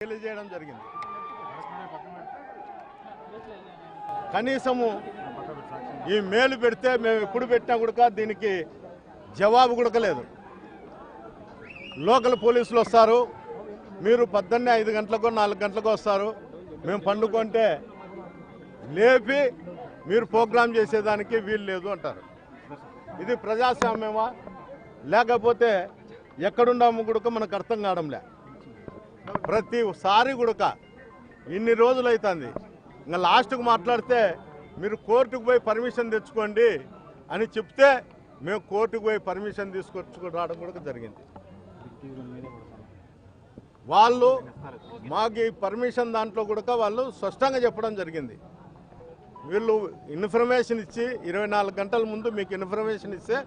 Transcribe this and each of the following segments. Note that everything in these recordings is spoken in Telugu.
తెలియజేయడం జరిగింది. కనీసము ఈ మేలు పెడితే మేము ఎప్పుడు పెట్టినా కూడా దీనికి జవాబు కూడా లేదు. లోకల్ పోలీసులు వస్తారు, మీరు 5 గంటలకో 4 గంటలకో వస్తారు, మేము పండుకుంటే లేపి మీరు ప్రోగ్రాం చేసేదానికి వీలు లేదు అంటారు. ఇది ప్రజాస్వామ్యమా లేకపోతే ఎక్కడున్నాము కూడా మనకు అర్థం కావడంలే. ప్రతిసారి కూడా ఇన్ని రోజులు అవుతుంది, ఇంకా లాస్ట్కు మాట్లాడితే మీరు కోర్టుకు పోయి పర్మిషన్ తెచ్చుకోండి అని చెప్తే మేము కోర్టుకు పోయి పర్మిషన్ తీసుకొచ్చుకుని రావడం కూడా జరిగింది. వాళ్ళు మాకు ఈ పర్మిషన్ దాంట్లో కూడా వాళ్ళు స్పష్టంగా చెప్పడం జరిగింది. వీళ్ళు ఇన్ఫర్మేషన్ ఇచ్చి 24 గంటల ముందు మీకు ఇన్ఫర్మేషన్ ఇస్తే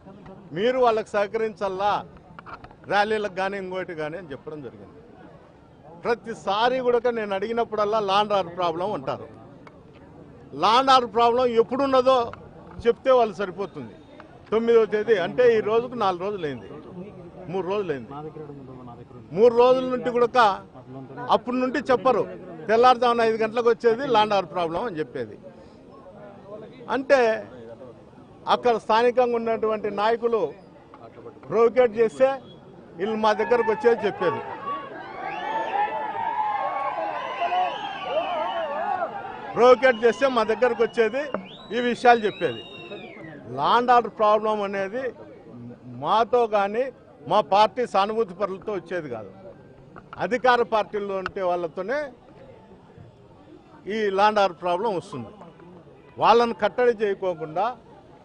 మీరు వాళ్ళకి సహకరించాలా, ర్యాలీలకు కానీ ఇంకోటి కానీ అని చెప్పడం జరిగింది. ప్రతిసారి కూడా నేను అడిగినప్పుడల్లా లాండ్ ఆర్డర్ ప్రాబ్లం అంటారు. లాండ్ ఆర్డర్ ప్రాబ్లం ఎప్పుడున్నదో చెప్తే వాళ్ళు సరిపోతుంది. 9వ తేదీ అంటే ఈ రోజుకు 4 రోజులైంది, 3 రోజులైంది. 3 రోజుల నుండి కూడా అప్పటి నుండి చెప్పరు. తెల్లారుజామున 5 గంటలకు వచ్చేది లాండ్ ఆర్డర్ ప్రాబ్లం అని చెప్పేది. అంటే అక్కడ స్థానికంగా ఉన్నటువంటి నాయకులు ప్రొవోకేట్ చేస్తే వీళ్ళు మా దగ్గరకు వచ్చేది చెప్పేది. ప్రొవోకేట్ చేస్తే మా దగ్గరకు వచ్చేది ఈ విషయాలు చెప్పేది. లాండ్ ఆర్డర్ ప్రాబ్లం అనేది మాతో కానీ మా పార్టీ సానుభూతి పరులతో వచ్చేది కాదు. అధికార పార్టీల్లో ఉంటే వాళ్ళతోనే ఈ లాండ్ ఆర్డర్ ప్రాబ్లం వస్తుంది. వాళ్ళని కట్టడి చేయకోకుండా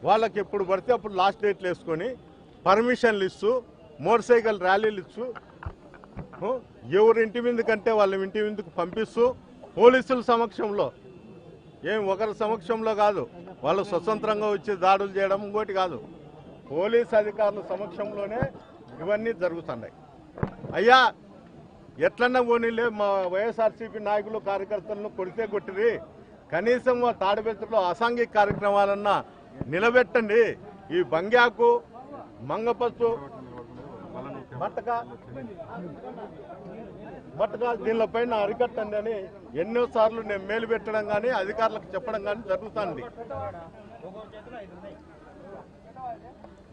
వాళ్ళకి ఎప్పుడు పడితే అప్పుడు లాస్ట్ డేట్లు వేసుకొని పర్మిషన్లు ఇస్తూ మోటార్ సైకిల్ ర్యాలీలు ఇస్తూ ఎవరి ఇంటి మీద కంటే వాళ్ళ ఇంటి మీదకు పంపిస్తూ పోలీసుల సమక్షంలో, ఏం ఒకరి సమక్షంలో కాదు, వాళ్ళు స్వతంత్రంగా వచ్చి దాడులు చేయడం ఇంకోటి కాదు, పోలీస్ అధికారుల సమక్షంలోనే ఇవన్నీ జరుగుతున్నాయి. అయ్యా ఎట్లన్నా పోనీలే, మా వైఎస్ఆర్సీపీ నాయకులు కార్యకర్తలను కొడితే కొట్టిరి, కనీసం తాడిపత్రిలో అసాంఘిక కార్యక్రమాలన్నా నిలబెట్టండి. ఈ బంగ్యాకు, మంగపత్తు, బట్టక దీనిపైన అరికట్టండి అని ఎన్నోసార్లు నేను మేలు పెట్టడం కానీ అధికారులకు చెప్పడం కానీ జరుగుతుంది.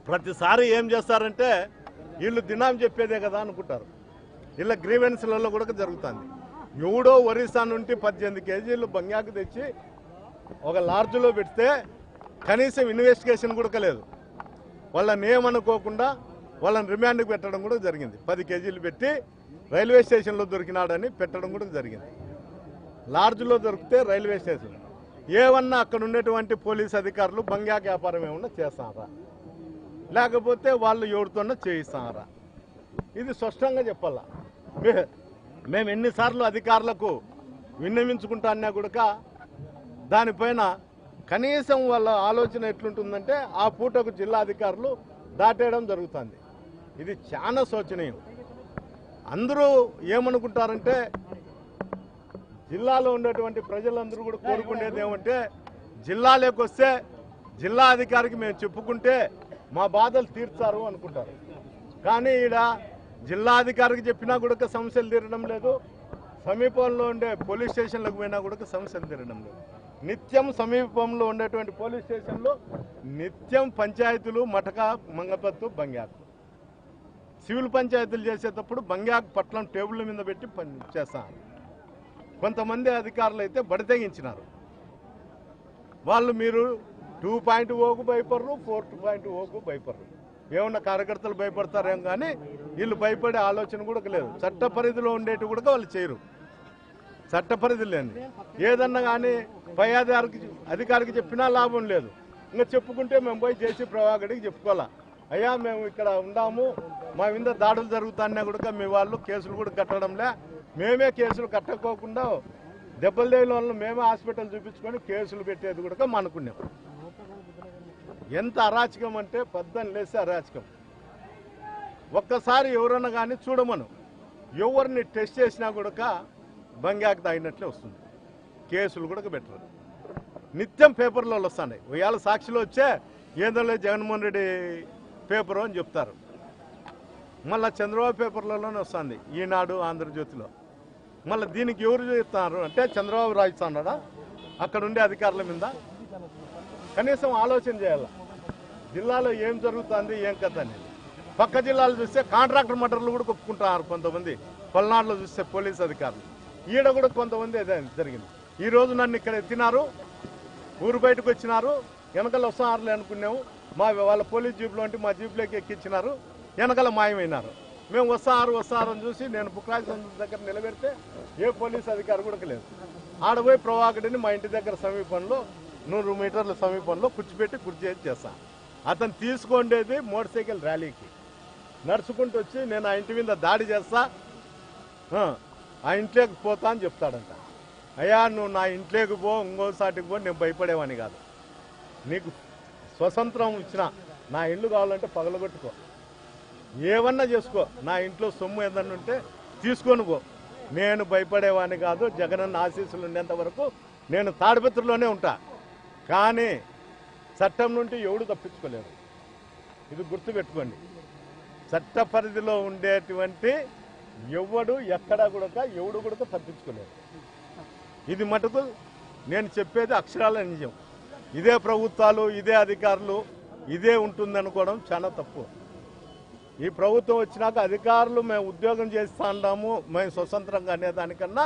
ప్రతిసారి ఏం చేస్తారంటే వీళ్ళు దినాం చెప్పేదే కదా అనుకుంటారు. వీళ్ళ గ్రీవెన్స్లలో కూడా జరుగుతుంది. ఎవడో ఒరిస్సా నుండి 18 కేజీలు బంగ్యాకు తెచ్చి ఒక లాడ్జ్లో పెడితే కనీసం ఇన్వెస్టిగేషన్ కూడా లేదు. వాళ్ళని ఏమనుకోకుండా వాళ్ళని రిమాండ్కి పెట్టడం కూడా జరిగింది. 10 కేజీలు పెట్టి రైల్వే స్టేషన్లో దొరికినాడని పెట్టడం కూడా జరిగింది. లాడ్జ్లో దొరికితే రైల్వే స్టేషన్ ఏమన్నా అక్కడ ఉండేటువంటి పోలీస్ అధికారులు బంగ్యాకు వ్యాపారం ఏమన్నా చేస్తారా, లేకపోతే వాళ్ళు ఎవరితోన్నా చేయిస్తారా? ఇది స్పష్టంగా చెప్పాలా. మేము ఎన్నిసార్లు అధికారులకు విన్నవించుకుంటా కూడా దానిపైన కనీసం వాళ్ళ ఆలోచన ఎట్లుంటుందంటే ఆ పూటకు జిల్లా అధికారులు దాటేయడం జరుగుతుంది. ఇది చాలా శోచనీయం. అందరూ ఏమనుకుంటారంటే జిల్లాలో ఉండేటువంటి ప్రజలందరూ కూడా కోరుకునేది ఏమంటే జిల్లాలోకి వస్తే జిల్లా అధికారికి మేము చెప్పుకుంటే మా బాధలు తీర్చారు అనుకుంటారు. కానీ ఈడ జిల్లా అధికారికి చెప్పినా కూడా సమస్యలు తీరడం లేదు, సమీపంలో ఉండే పోలీస్ స్టేషన్లకు పోయినా కూడా సమస్యలు తీరడం లేదు. నిత్యం సమీపంలో ఉండేటువంటి పోలీస్ స్టేషన్లో నిత్యం పంచాయతీలు మటక, మంగపత్తు, బంగ్యాకు, సివిల్ పంచాయతీలు చేసేటప్పుడు బంగ్యాకు పట్లం టేబుల్ మీద పెట్టి చేస్తారు. కొంతమంది అధికారులు అయితే బడితెగించినారు. వాళ్ళు మీరు 2.0కు భయపడరు, 4.0కు భయపడరు. ఏమన్నా కార్యకర్తలు భయపడతారేం కానీ వీళ్ళు భయపడే ఆలోచన కూడా లేదు. చట్ట పరిధిలో ఉండేవి కూడా వాళ్ళు చేయరు. చట్ట పరిధి లేని ఏదన్నా కానీ పై అధికారికి చెప్పినా లాభం లేదు. ఇంకా చెప్పుకుంటే మేము పోయి జేసీ ప్రభాకర్కి చెప్పుకోవాలా, అయ్యా మేము ఇక్కడ ఉన్నాము, మా మీద దాడులు జరుగుతున్నా కూడా మీ వాళ్ళు కేసులు కూడా కట్టడంలే, మేమే కేసులు కట్టకోకుండా దెబ్బలు తగిలిన వాళ్ళు మేమే హాస్పిటల్ చూపించుకొని కేసులు పెట్టేది కూడా అనుకున్నాం. ఎంత అరాచకం అంటే పద్దం లేస్తే అరాచకం. ఒక్కసారి ఎవరన్నా కానీ చూడమను, ఎవరిని టెస్ట్ చేసినా కూడా బంగ్యాకు తాగినట్లే వస్తుంది. కేసులు కూడా పెట్టరు. నిత్యం పేపర్లో వస్తున్నాయి. ఇవాళ సాక్షిలో వచ్చే ఏదో జగన్మోహన్ రెడ్డి పేపరు అని చెప్తారు, మళ్ళీ చంద్రబాబు పేపర్లలోనే వస్తుంది, ఈనాడు, ఆంధ్రజ్యోతిలో. మళ్ళీ దీనికి ఎవరు చెప్తున్నారు అంటే చంద్రబాబు రాయిస్తున్నాడా అక్కడ ఉండే అధికారుల మీద? కనీసం ఆలోచన చేయాలి. జిల్లాలో ఏం జరుగుతుంది ఏం కథ అనేది. పక్క జిల్లాలు చూస్తే కాంట్రాక్టర్ మర్డర్లు కూడా ఒప్పుకుంటున్నారు కొంతమంది. పల్నాడులో చూస్తే పోలీస్ అధికారులు, ఈడ కూడా కొంతమంది అదే జరిగింది. ఈరోజు నన్ను ఇక్కడ ఎత్తినారు, ఊరు బయటకు వచ్చినారు, వెనకాల వస్తారులే అనుకున్నాము. వాళ్ళ పోలీస్ జీప్లో అంటే మా జీప్లోకి ఎక్కించినారు, వెనకాల మాయమైనారు. మేము వస్తారని చూసి నేను బుక్రాజ్ దగ్గర నిలబెడితే ఏ పోలీస్ అధికారి కూడా లేదు. ఆడపోయి ప్రభాకరుడిని మా ఇంటి దగ్గర సమీపంలో 100 మీటర్ల సమీపంలో కూర్చోబెట్టి కుర్చీ చేస్తాను. అతను తీసుకొండేది మోటార్ సైకిల్ ర్యాలీకి నడుచుకుంటూ వచ్చి నేను ఆ ఇంటి మీద దాడి చేస్తా, ఆ ఇంట్లోకి పోతా అని చెప్తాడంట. అయ్యా నువ్వు నా ఇంట్లోకి పో, ఇంకోసాటికి పో, నేను భయపడేవాని కాదు. నీకు స్వతంత్రం ఇచ్చిన నా ఇల్లు కావాలంటే పగలగొట్టుకో, ఏమన్నా చేసుకో, నా ఇంట్లో సొమ్ము ఏదన్నా ఉంటే తీసుకొని పో, నేను భయపడేవాని కాదు. జగనన్న ఆశీస్సులు ఉండేంత వరకు నేను తాడిపత్రిలోనే ఉంటా. కానీ చట్టం నుండి ఎవడు తప్పించుకోలేరు, ఇది గుర్తుపెట్టుకోండి. చట్ట పరిధిలో ఉండేటువంటి ఎవడు ఎక్కడా కూడా ఎవడు కూడా తప్పించుకోలేరు. ఇది మటుకు నేను చెప్పేది అక్షరాల నిజం. ఇదే ప్రభుత్వాలు, ఇదే అధికారులు, ఇదే ఉంటుంది అనుకోవడం చాలా తప్పు. ఈ ప్రభుత్వం వచ్చినాక అధికారులు మేము ఉద్యోగం చేస్తూ ఉన్నాము, మేము స్వతంత్రంగా అనేదానికన్నా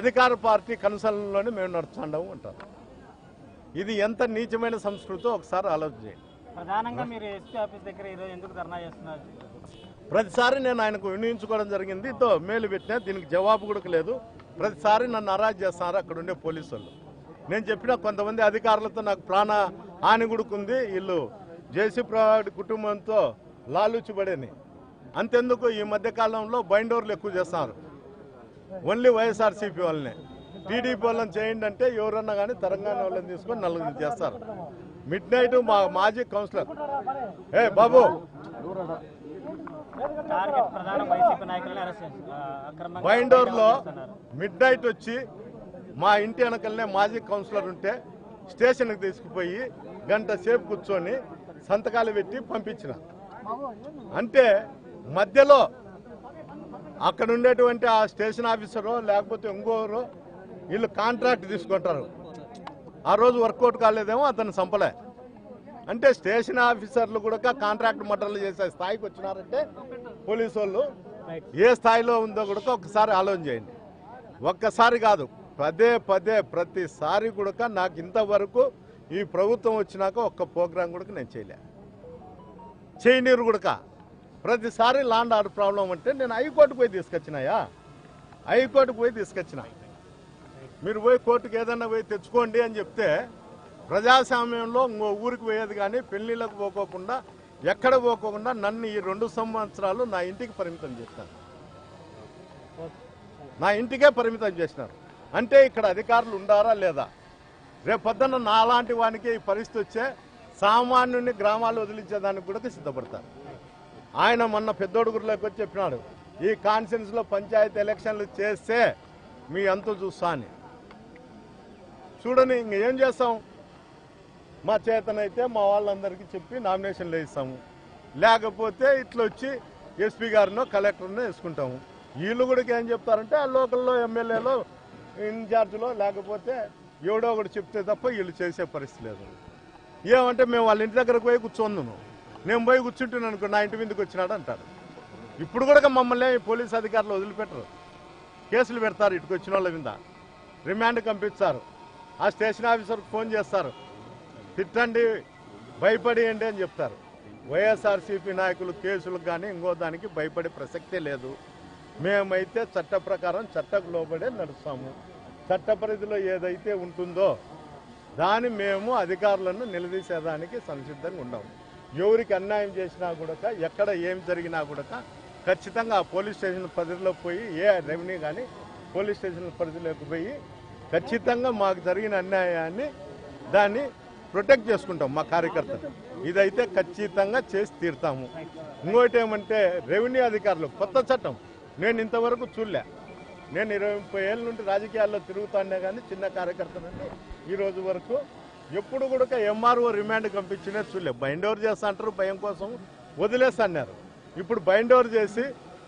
అధికార పార్టీ కన్సల్లోనే మేము నడుచుకుంటాము అంటారు. ఇది ఎంత నీచమైన సంస్కృతో ఒకసారి ఆలోచన చేయండి. ప్రధానంగా మీరు ఎస్పీ ఆఫీస్ దగ్గర ఈరోజు ఎందుకు ధర్నా చేస్తున్నారు? ప్రతిసారి నేను ఆయనకు వినియోగించుకోవడం జరిగింది, మేలు పెట్టినా దీనికి జవాబు కూడా లేదు. ప్రతిసారి నన్ను అరాజ్ చేస్తున్నారు అక్కడ ఉండే పోలీసు వాళ్ళు. నేను చెప్పిన కొంతమంది అధికారులతో నాకు ప్రాణ హాని గుడుకుంది, వీళ్ళు జేసీ ప్రవాడి కుటుంబంతో లాలూచిపడేని. అంతెందుకు ఈ మధ్యకాలంలో బైండోర్లు ఎక్కువ చేస్తున్నారు, ఓన్లీ వైఎస్ఆర్సీపీ వాళ్ళని. టీడీపీ వాళ్ళని చేయండి అంటే ఎవరన్నా కానీ తెలంగాణ వాళ్ళని తీసుకొని 4 చేస్తారు. మిడ్ నైట్ మా మాజీ కౌన్సిలర్ బాబు బైండోర్లో మిడ్ నైట్ వచ్చి మా ఇంటి వెనకలనే మాజీ కౌన్సిలర్ ఉంటే స్టేషన్కి తీసుకుపోయి గంట సేపు కూర్చొని సంతకాలు పెట్టి పంపించిన. అంటే మధ్యలో అక్కడ ఉండేటువంటి ఆ స్టేషన్ ఆఫీసరు లేకపోతే ఇంకోరు వీళ్ళు కాంట్రాక్ట్ తీసుకుంటారు. ఆ రోజు వర్కౌట్ కాలేదేమో అతను చంపలే. అంటే స్టేషన్ ఆఫీసర్లు కూడా కాంట్రాక్ట్ మర్డర్లు చేసే స్థాయికి వచ్చినారంటే పోలీసు వాళ్ళు ఏ స్థాయిలో ఉందో కూడా ఒక్కసారి ఆలోచన చేయండి. ఒక్కసారి కాదు, పదే ప్రతిసారి కూడా నాకు ఇంతవరకు ఈ ప్రభుత్వం వచ్చినాక ఒక్క ప్రోగ్రాం కూడా నేను చేయనీరు కూడా. ప్రతిసారి ల్యాండ్ ఆర్డర్ ప్రాబ్లం అంటే నేను హైకోర్టుకు పోయి తీసుకొచ్చినాయా, హైకోర్టుకు పోయి తీసుకొచ్చిన. మీరు పోయి కోర్టుకు ఏదన్నా పోయి తెచ్చుకోండి అని చెప్తే ప్రజాస్వామ్యంలో ఇంకో ఊరికి పోయేది కానీ పెళ్లిళ్ళకు పోకోకుండా ఎక్కడ పోకోకుండా నన్ను ఈ 2 సంవత్సరాలు నా ఇంటికి పరిమితం చేశారు, నా ఇంటికే పరిమితం చేసినారు. అంటే ఇక్కడ అధికారులు ఉండారా లేదా? రేపు పొద్దున్న నాలాంటి వానికి ఈ పరిస్థితి వచ్చే సామాన్యుని గ్రామాలు వదిలించేదానికి కూడా సిద్ధపడతారు. ఆయన మొన్న పెద్దోడుగురులోకి వచ్చి చెప్పినాడు, ఈ కాన్స్టిట్యున్సీలో పంచాయతీ ఎలక్షన్లు చేస్తే మీ అంతా చూస్తా అని. చూడని ఇంకేం చేస్తాం, మా చేతనైతే మా వాళ్ళందరికీ చెప్పి నామినేషన్లు వేయిస్తాము, లేకపోతే ఇట్లా వచ్చి ఎస్పీ గారినో కలెక్టర్నో వేసుకుంటాము. వీళ్ళు కూడా ఏం చెప్తారంటే ఆ లోకల్లో ఎమ్మెల్యేలో ఇన్ఛార్జ్లో లేకపోతే ఎవడో ఒకటి చెప్తే తప్ప వీళ్ళు చేసే పరిస్థితి లేదు. ఏమంటే మేము వాళ్ళ ఇంటి దగ్గరకు పోయి కూర్చోందును, నేను పోయి కూర్చుంటున్నాను అనుకో నా ఇంటి మీదకి వచ్చినాడు అంటారు. ఇప్పుడు కూడా మమ్మల్ని పోలీస్ అధికారులు వదిలిపెట్టరు, కేసులు పెడతారు. ఇటుకు వచ్చిన వాళ్ళ మీద రిమాండ్ పంపిస్తారు. ఆ స్టేషన్ ఆఫీసర్కి ఫోన్ చేస్తారు, తిట్టండి భయపడేయండి అని చెప్తారు. వైఎస్ఆర్సీపీ నాయకులు కేసులకు కానీ ఇంకో దానికి భయపడే ప్రసక్తే లేదు. మేమైతే చట్ట ప్రకారం చట్టకు లోబడే నడుస్తాము. చట్ట పరిధిలో ఏదైతే ఉంటుందో దాన్ని మేము అధికారులను నిలదీసేదానికి సంసిద్ధంగా ఉన్నాము. ఎవరికి అన్యాయం చేసినా కూడా ఎక్కడ ఏం జరిగినా కూడా ఖచ్చితంగా ఆ పోలీస్ స్టేషన్ పరిధిలో పోయి ఏ రెవెన్యూ కానీ పోలీస్ స్టేషన్ పరిధిలోకి పోయి ఖచ్చితంగా మాకు జరిగిన అన్యాయాన్ని దాన్ని ప్రొటెక్ట్ చేసుకుంటాం మా కార్యకర్తలు. ఇదైతే ఖచ్చితంగా చేసి తీరుతాము. ఇంకోటి ఏమంటే రెవెన్యూ అధికారులు కొత్త చట్టం నేను ఇంతవరకు చూడలే. నేను 20-30 ఏళ్ళ నుండి రాజకీయాల్లో తిరుగుతానే కానీ చిన్న కార్యకర్త నుండి ఈ రోజు వరకు ఎప్పుడు కూడా ఎంఆర్ఓ రిమాండ్ పంపించినే చూడలే. బైండ్ ఓవర్ చేస్తా అంటారు, భయం కోసం వదిలేస్తా అన్నారు. ఇప్పుడు బైండ్ ఓవర్ చేసి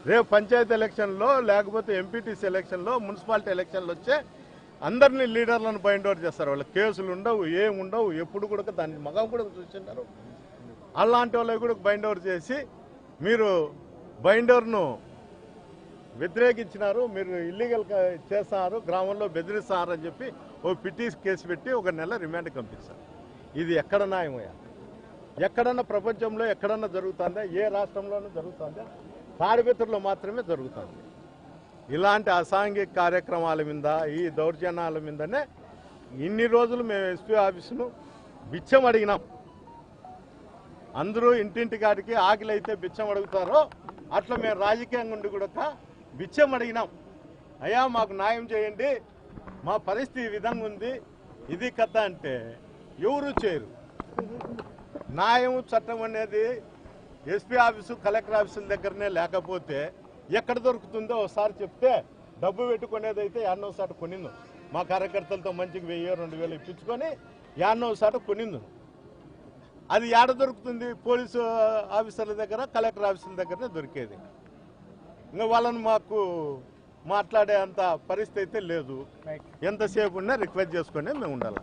రేపు పంచాయతీ ఎలక్షన్లో లేకపోతే ఎంపీటీసీ ఎలక్షన్లో మున్సిపాలిటీ ఎలక్షన్లు వచ్చే అందరినీ లీడర్లను బైండ్ ఓవర్ చేస్తారు. వాళ్ళ కేసులు ఉండవు, ఏముండవు, ఎప్పుడు కూడా దాని మగం కూడా చూస్తున్నారు. అలాంటి వాళ్ళకి కూడా బైండ్ ఓవర్ చేసి మీరు బైండ్ ఓవర్ను వ్యతిరేకించినారు, మీరు ఇల్లీగల్ చేస్తున్నారు, గ్రామంలో బెదిరిస్తున్నారు అని చెప్పి ఓ పిటిషన్ కేసు పెట్టి 1 నెల రిమాండ్ పంపిస్తారు. ఇది ఎక్కడ న్యాయమయ్యా? ఎక్కడన్నా ప్రపంచంలో ఎక్కడన్నా జరుగుతుందా? ఏ రాష్ట్రంలోనూ జరుగుతుందా? తాడిపత్రిలో మాత్రమే జరుగుతుంది. ఇలాంటి అసాంఘిక కార్యక్రమాల మీద, ఈ దౌర్జన్యాల మీదనే ఇన్ని రోజులు మేము ఎస్పీ ఆఫీసును బిచ్చం అడిగినాం. అందరూ ఇంటింటి కాడికి ఆకలి అయితే బిచ్చం అడుగుతారో అట్లా మేము రాజకీయంగా ఉండి కూడా బిచ్చం అడిగినాం. అయ్యా మాకు న్యాయం చేయండి, మా పరిస్థితి ఈ విధంగా ఉంది, ఇది కథ అంటే ఎవరు చేయరు. న్యాయం చట్టం అనేది ఎస్పీ ఆఫీసు కలెక్టర్ ఆఫీసుల దగ్గరనే లేకపోతే ఎక్కడ దొరుకుతుందో ఒకసారి చెప్తే డబ్బు పెట్టుకునేది అయితే 50 కొనింది. మా కార్యకర్తలతో మంచిగా 1000-2000 ఇప్పించుకొని 50 కొనింది. అది ఏడ దొరుకుతుంది? పోలీసు ఆఫీసర్ల దగ్గర, కలెక్టర్ ఆఫీసుల దగ్గరనే దొరికేది. ఇంకా వాళ్ళని మాకు మాట్లాడే అంత పరిస్థితి అయితే లేదు. ఎంతసేపు ఉన్నా రిక్వెస్ట్ చేసుకునే మేము ఉండాలి.